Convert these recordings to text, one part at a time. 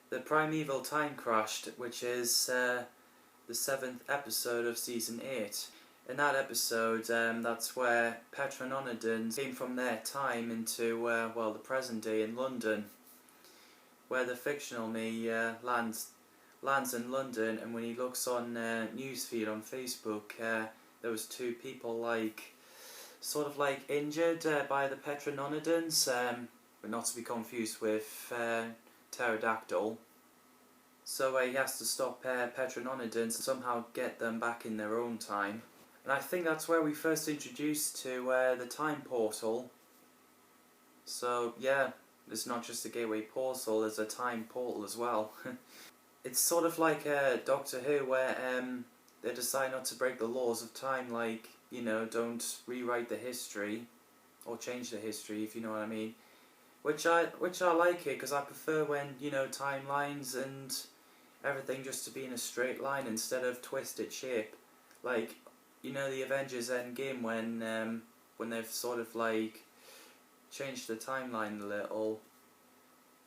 the Primeval Time Crashed, which is the 7th episode of Season 8. In that episode, that's where Petra and Onodin came from their time into, well, the present day in London, where the fictional me lands in London, and when he looks on newsfeed on Facebook, there was two people sort of injured by the Petra and Onodins, but not to be confused with Pterodactyl. So he has to stop Petra and Onodin and somehow get them back in their own time. And I think that's where we first introduced to the time portal. So yeah, it's not just a gateway portal, there's a time portal as well. It's sort of like Doctor Who, where they decide not to break the laws of time, like, you know, don't rewrite the history, or change the history, if you know what I mean. Which I like it, because I prefer when, you know, timelines and everything just to be in a straight line instead of twisted shape. Like, you know, the Avengers Endgame, when they've sort of changed the timeline a little.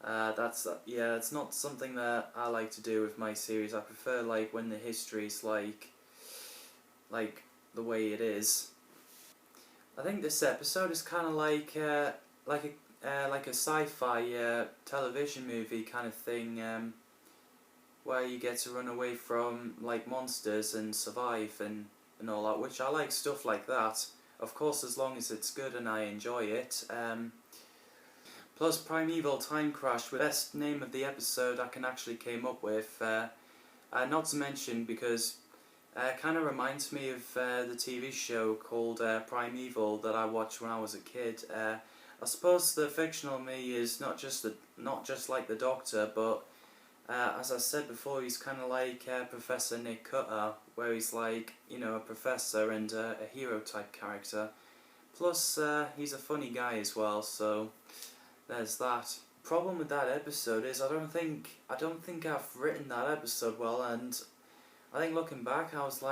It's not something that I like to do with my series. I prefer when the history's like the way it is. I think this episode is kind of like a sci-fi television movie kind of thing, where you get to run away from monsters and survive and all that, which I like stuff like that. Of course, as long as it's good and I enjoy it. Plus, Primeval Time Crashed was the best name of the episode I can actually came up with. Not to mention because it kind of reminds me of the TV show called Primeval that I watched when I was a kid. I suppose the fictional me is not just like the Doctor, but as I said before, he's kind of like Professor Nick Cutter, where he's you know, a professor and a hero type character. Plus, he's a funny guy as well, so there's that. Problem with that episode is I don't think I've written that episode well, and I think looking back I was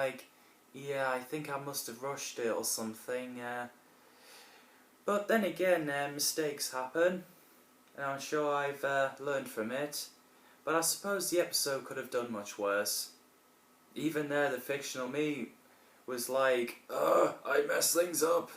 yeah, I think I must have rushed it or something. But then again, mistakes happen, and I'm sure I've learned from it. But I suppose the episode could have done much worse. Even there, the fictional me was ugh, I messed things up.